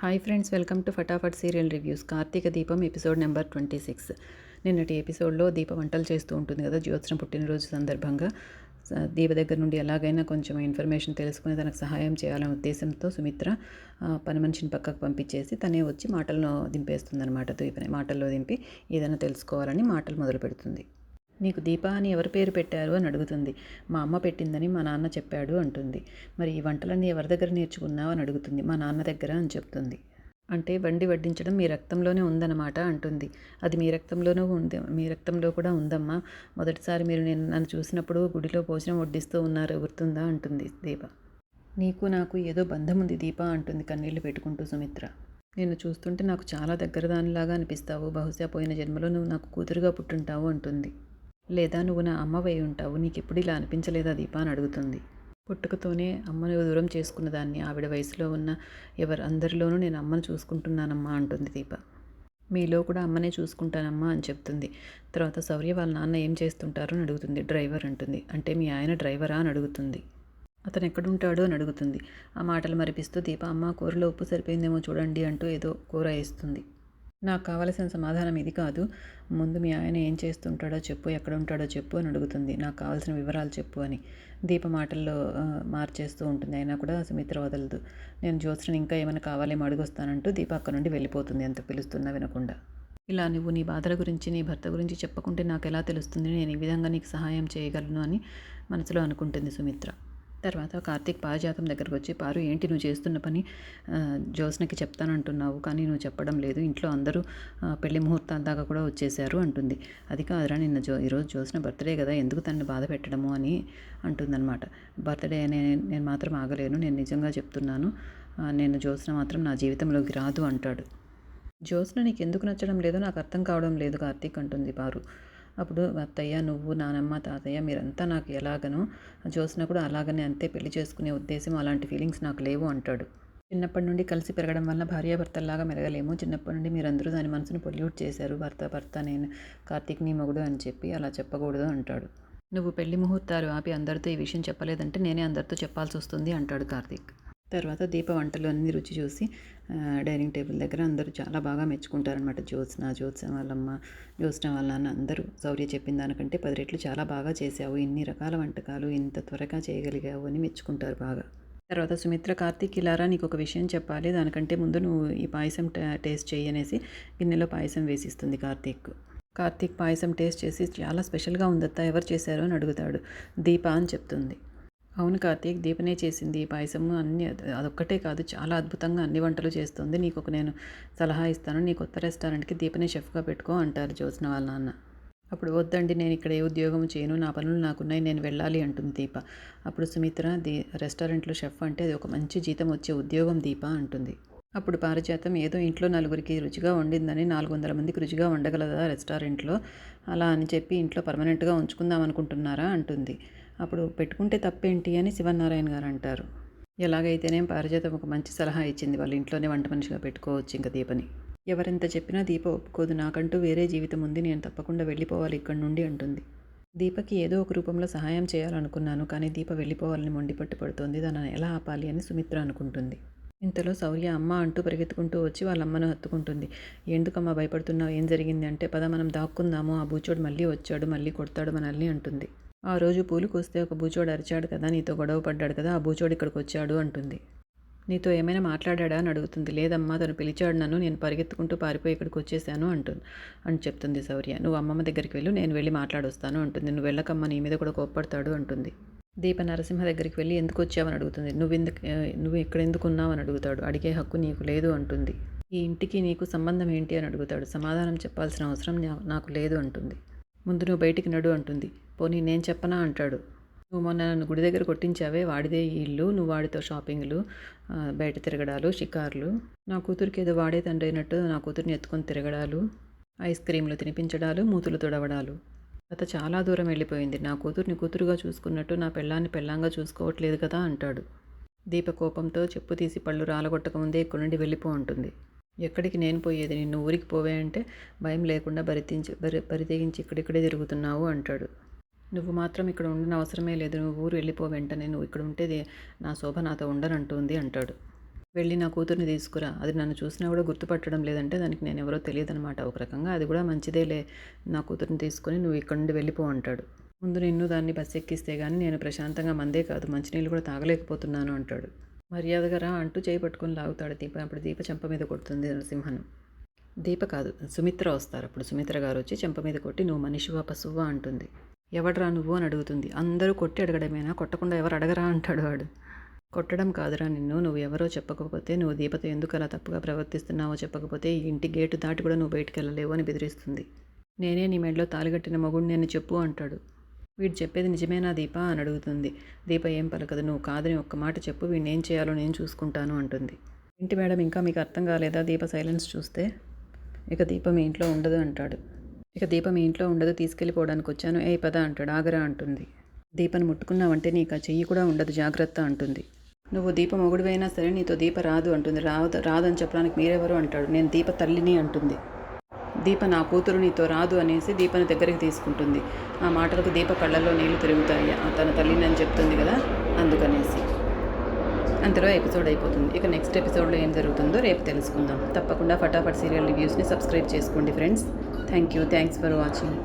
Hi friends, welcome to Fatafat serial reviews. Karthika Deepam episode number 26. నిన్నటి ఎపిసోడ్లో దీప వంటలు చేస్తూ ఉంటుంది కదా, జ్యోత్స్న పుట్టినరోజు సందర్భంగా. దీప దగ్గర నుండి ఎలాగైనా కొంచెం ఇన్ఫర్మేషన్ తెలుసుకుని తనకు సహాయం చేయాలనే ఉద్దేశంతో సుమిత్ర పని మనిషిని పక్కకు పంపించేసి తనే వచ్చి మాటల్లో దింపేస్తుంది అనమాట. దీపని మాటల్లో దింపి ఏదైనా తెలుసుకోవాలని మాటలు మొదలు పెడుతుంది. నీకు దీప అని ఎవరి పేరు పెట్టారు అని అడుగుతుంది. మా అమ్మ పెట్టిందని మా నాన్న చెప్పాడు అంటుంది. మరి ఈ వంటలన్నీ ఎవరి దగ్గర నేర్చుకున్నావు అని అడుగుతుంది. మా నాన్న దగ్గర అని చెప్తుంది. అంటే వండి వడ్డించడం మీ రక్తంలోనే ఉందన్నమాట అంటుంది. అది మీ రక్తంలోనూ ఉంది, మీ రక్తంలో కూడా ఉందమ్మా. మొదటిసారి మీరు నన్ను చూసినప్పుడు గుడిలో భోజనం వడ్డిస్తూ ఉన్నారు, గుర్తుందా అంటుంది దీప. నీకు నాకు ఏదో బంధం ఉంది దీప అంటుంది కన్నీళ్లు పెట్టుకుంటూ సుమిత్ర. నిన్ను చూస్తుంటే నాకు చాలా దగ్గర దానిలాగా అనిపిస్తావు. బహుశా పోయిన జన్మలో నువ్వు నాకు కూతురుగా పుట్టుంటావు అంటుంది. లేదా నువ్వు నా అమ్మవై ఉంటావు. నీకెప్పుడు ఇలా అనిపించలేదా దీప అని అడుగుతుంది. పుట్టుకతోనే అమ్మను దూరం చేసుకున్న దాన్ని, ఆవిడ వయసులో ఉన్న అందరిలోనూ నేను అమ్మను చూసుకుంటున్నానమ్మా అంటుంది దీప. మీలో కూడా అమ్మనే చూసుకుంటానమ్మా అని చెప్తుంది. తర్వాత శౌర్య వాళ్ళ నాన్న ఏం చేస్తుంటారు అని అడుగుతుంది. డ్రైవర్ అంటుంది. అంటే మీ ఆయన డ్రైవరా అని అడుగుతుంది. అతను ఎక్కడుంటాడు అని అడుగుతుంది. ఆ మాటలు మరిపిస్తూ దీప అమ్మ కూరలో ఉప్పు సరిపోయిందేమో చూడండి అంటూ ఏదో కూర వేస్తుంది. నాకు కావలసిన సమాధానం ఇది కాదు. ముందు మీ ఆయన ఏం చేస్తుంటాడో చెప్పు, ఎక్కడ ఉంటాడో చెప్పు అని అడుగుతుంది. నాకు కావాల్సిన వివరాలు చెప్పు అని దీప మాటల్లో మార్చేస్తూ ఉంటుంది. అయినా కూడా సుమిత్ర వదలదు. నేను జ్యోత్స్నని ఇంకా ఏమైనా కావాలేమో అడుగొస్తానంటూ దీప అక్కడ నుండి వెళ్ళిపోతుంది, ఎంత పిలుస్తున్నా వినకుండా. ఇలా నువ్వు నీ బాధల గురించి, నీ భర్త గురించి చెప్పుకుంటే నాకు ఎలా తెలుస్తుంది? నేను ఈ విధంగా నీకు సహాయం చేయగలను అని మనసులో అనుకుంటుంది సుమిత్ర. తర్వాత కార్తీక్ పారిజాతం దగ్గరకు వచ్చి, పారు ఏంటి నువ్వు చేస్తున్న పని? జ్యోత్స్నకి చెప్తానంటున్నావు కానీ నువ్వు చెప్పడం లేదు. ఇంట్లో అందరూ పెళ్లి ముహూర్తాల దాకా కూడా వచ్చేసారు అంటుంది. అది కాదురా, ఈరోజు జ్యోత్స్న బర్త్డే కదా, ఎందుకు తనని బాధ పెట్టడము అని అంటుందన్నమాట. బర్త్డే నేను మాత్రం ఆగలేను, నేను నిజంగా చెప్తున్నాను. నేను జ్యోత్స్న మాత్రం నా జీవితంలోకి రాదు అంటాడు. జ్యోత్స్న నీకు ఎందుకు నచ్చడం లేదో నాకు అర్థం కావడం లేదు కార్తీక్ అంటుంది పారు. అప్పుడు అత్తయ్య, నువ్వు, నానమ్మ, తాతయ్య మీరంతా నాకు ఎలాగనో జ్యోత్స్న కూడా అలాగనే అంతే. పెళ్లి చేసుకునే ఉద్దేశం, అలాంటి ఫీలింగ్స్ నాకు లేవు అంటాడు. చిన్నప్పటి నుండి కలిసి పెరగడం వల్ల భార్యాభర్తల్లాగా మెరగలేము. చిన్నప్పటి నుండి మీరందరూ దాని మనసును పొల్యూట్ చేశారు. భర్త నేను కార్తీక్ నీ మొగుడు అని చెప్పి అలా చెప్పకూడదు అంటాడు. నువ్వు పెళ్లి ముహూర్తాలు ఆపి అందరితో ఈ విషయం చెప్పలేదంటే నేనే అందరితో చెప్పాల్సి వస్తుంది అంటాడు కార్తీక్. తర్వాత దీప వంటలు అన్నీ రుచి చూసి డైనింగ్ టేబుల్ దగ్గర అందరూ చాలా బాగా మెచ్చుకుంటారనమాట. జ్యోత్స్న వాళ్ళమ్మ, జ్యోత్స్న వాళ్ళ నాన్న అందరూ శౌర్య చెప్పిన దానికంటే 10 రెట్లు చాలా బాగా చేసావు, ఇన్ని రకాల వంటకాలు ఇంత త్వరగా చేయగలిగావు అని మెచ్చుకుంటారు బాగా. తర్వాత సుమిత్ర, కార్తీక్ ఇలారా, నీకు ఒక విషయం చెప్పాలి, దానికంటే ముందు నువ్వు ఈ పాయసం టేస్ట్ చేయి అనేసి గిన్నెలో పాయసం వేసిస్తుంది కార్తీక్. కార్తీక్ పాయసం టేస్ట్ చేసి చాలా స్పెషల్గా ఉందత్తా, ఎవరు చేశారు అని అడుగుతాడు. దీప అని చెప్తుంది. అవును కార్తీక్, దీపనే చేసింది ఈ పాయసము. అదొక్కటే కాదు, చాలా అద్భుతంగా అన్ని వంటలు చేస్తుంది. నీకు నేను సలహా ఇస్తాను, నీ కొత్త రెస్టారెంట్కి దీపనే షెఫ్గా పెట్టుకో అంటారు జ్యోత్స్న వాళ్ళ నాన్న. అప్పుడు వద్దండి, నేను ఇక్కడ ఏ ఉద్యోగం చేయను, నా పనులు నాకున్నాయి, నేను వెళ్ళాలి అంటుంది దీప. అప్పుడు సుమిత్ర, రెస్టారెంట్లో షెఫ్ అంటే అది ఒక మంచి జీతం వచ్చే ఉద్యోగం దీప అంటుంది. అప్పుడు పారిజాతం, ఏదో ఇంట్లో నలుగురికి రుచిగా వండిందని 400 మందికి రుచిగా వండగలదా రెస్టారెంట్లో? అలా అని చెప్పి ఇంట్లో పర్మనెంట్గా ఉంచుకుందాం అనుకుంటున్నారా అంటుంది. అప్పుడు పెట్టుకుంటే తప్పేంటి అని శివనారాయణ గారు అంటారు. ఎలాగైతేనేం పారిజాతం ఒక మంచి సలహా ఇచ్చింది, వాళ్ళ ఇంట్లోనే వంట మనిషిగా పెట్టుకోవచ్చు ఇంకా దీపని. ఎవరెంత చెప్పినా దీప ఒప్పుకోదు. నాకంటూ వేరే జీవితం ఉంది, నేను తప్పకుండా వెళ్ళిపోవాలి ఇక్కడి నుండి అంటుంది. దీపకి ఏదో ఒక రూపంలో సహాయం చేయాలనుకున్నాను, కానీ దీప వెళ్ళిపోవాలని మొండిపట్టు పడుతోంది. దాన్ని ఎలా ఆపాలి అని సుమిత్ర అనుకుంటుంది. ఇంతలో శౌర్య అమ్మ అంటూ పరిగెత్తుకుంటూ వచ్చి వాళ్ళ అమ్మను హత్తుకుంటుంది. ఎందుకమ్మా భయపడుతున్నావు, ఏం జరిగింది అంటే, పద మనం దాక్కుందాము, ఆ బూచోడు మళ్ళీ వచ్చాడు, మళ్ళీ కొడతాడు మనల్ని అంటుంది. ఆ రోజు పూలు కోస్తే ఒక బూచోడు అరిచాడు కదా, నీతో గొడవ పడ్డాడు కదా, ఆ బూచోడు ఇక్కడికి వచ్చాడు అంటుంది. నీతో ఏమైనా మాట్లాడా అని అడుగుతుంది. లేదమ్మా, తను పిలిచాడు నన్ను, నేను పరిగెత్తుకుంటూ పారిపోయి ఇక్కడికి వచ్చేసాను అని చెప్తుంది శౌర్య. నువ్వు అమ్మమ్మ దగ్గరికి వెళ్ళు, నేను వెళ్ళి మాట్లాడొస్తాను అంటుంది. నువ్వు వెళ్ళకమ్మ, నీ మీద కూడా కోప్పడతాడు అంటుంది. దీప నరసింహ దగ్గరికి వెళ్ళి ఎందుకు వచ్చావని అడుగుతుంది. నువ్వు ఇక్కడ ఎందుకు ఉన్నావు అని అడుగుతాడు. అడిగే హక్కు నీకు లేదు అంటుంది. ఈ ఇంటికి నీకు సంబంధం ఏంటి అని అడుగుతాడు. సమాధానం చెప్పాల్సిన అవసరం నాకు లేదు అంటుంది. ముందు నువ్వు బయటికి నడు అంటుంది. పోనీ నేను చెప్పనా అంటాడు. నువ్వు మొన్న నన్ను గుడి దగ్గర కొట్టించావే, వాడిదే ఈ ఇల్లు, నువ్వు వాడితో షాపింగ్లు, బయట తిరగడాలు, షికార్లు, నా కూతురికి ఏదో వాడే తండ్రి అయినట్టు నా కూతురిని ఎత్తుకొని తిరగడాలు, ఐస్ క్రీంలు తినిపించడాలు, మూతులు తుడవడాలు. గత చాలా దూరం వెళ్ళిపోయింది. నా కూతుర్ని కూతురుగా చూసుకున్నట్టు నా పెళ్ళాన్ని పెళ్ళాంగా చూసుకోవట్లేదు కదా అంటాడు. దీప కోపంతో చెప్పు తీసి పళ్ళు రాలగొట్టకముందే ఇక్కడి నుండి వెళ్ళిపో అంటుంది. ఎక్కడికి నేను పోయేది, నిన్ను ఊరికి పోవే అంటే భయం లేకుండా బరితెగించి ఇక్కడిక్కడే తిరుగుతున్నావు అంటాడు. నువ్వు మాత్రం ఇక్కడ ఉండని అవసరమే లేదు, నువ్వు ఊరు వెళ్ళిపో వెంటనే, నువ్వు ఇక్కడ ఉంటే నా శోభ నాతో ఉండనంటుంది అంటాడు. వెళ్ళి నా కూతుర్ని తీసుకురా, అది నన్ను చూసినా కూడా గుర్తుపట్టడం లేదంటే దానికి నేను ఎవరో తెలియదనమాట. ఒక రకంగా అది కూడా మంచిదేలే, నా కూతుర్ని తీసుకొని నువ్వు ఇక్కడ నుండి వెళ్ళిపో అంటాడు. ముందు నిన్ను దాన్ని బస్సు ఎక్కిస్తే కానీ నేను ప్రశాంతంగా మందే కాదు మంచినీళ్ళు కూడా తాగలేకపోతున్నాను అంటాడు. మర్యాదగా రా అంటూ చేయి పట్టుకొని లాగుతాడు దీప. అప్పుడు దీప చెంప మీద కొడుతుంది నరసింహను. దీప కాదు, సుమిత్ర వస్తారు. అప్పుడు సుమిత్ర గారు వచ్చి చెంప మీద కొట్టి నువ్వు మనిషివా పశువా అంటుంది. ఎవడరా నువ్వు అని అడుగుతుంది. అందరూ కొట్టి అడగడమేనా, కొట్టకుండా ఎవరు అడగరా అంటాడు వాడు. కొట్టడం కాదురా నిన్ను, నువ్వు ఎవరో చెప్పకపోతే, నువ్వు దీపతో ఎందుకు అలా తప్పుగా ప్రవర్తిస్తున్నావో చెప్పకపోతే ఈ ఇంటి గేటు దాటి కూడా నువ్వు బయటికి వెళ్ళలేవు అని బెదిరిస్తుంది. నేనే నీ మెడలో తాలిగట్టిన మొగుడిని అని చెప్పు అంటాడు. వీడు చెప్పేది నిజమేనా దీప అని అడుగుతుంది. దీప ఏం పలకదు. నువ్వు కాదని ఒక్క మాట చెప్పు, వీడిని ఏం చేయాలో నేను చూసుకుంటాను అంటుంది. ఏంటి మేడం ఇంకా మీకు అర్థం కాలేదా? దీప సైలెన్స్ చూస్తే. ఇక దీప మీ ఇంట్లో ఉండదు అంటాడు. ఇక దీప మీ ఇంట్లో ఉండదు, తీసుకెళ్ళిపోవడానికి వచ్చాను, ఏ పద అంటాడు. ఆగరా అంటుంది. దీపను ముట్టుకున్నావంటే నీకు ఆ చెయ్యి కూడా ఉండదు, జాగ్రత్త అంటుంది. నువ్వు దీప మొగుడివైనా సరే నీతో దీప రాదు అంటుంది. రాదని చెప్పడానికి మీరెవరు అంటాడు. నేను దీప తల్లిని అంటుంది. దీప నా కూతురు నీతో రాదు అనేసి దీపని దగ్గరికి తీసుకుంటుంది. ఆ మాటలకు దీప కళ్ళల్లో నీళ్లు తిరుగుతాయి. తన తల్లిని అని చెప్తుంది కదా, అందుకనేసి. అంతలో ఎపిసోడ్ అయిపోతుంది. ఇక నెక్స్ట్ ఎపిసోడ్లో ఏం జరుగుతుందో రేపు తెలుసుకుందాం. తప్పకుండా ఫటాఫట్ సీరియల్ రివ్యూస్ని సబ్స్క్రైబ్ చేసుకోండి ఫ్రెండ్స్. Thanks for watching.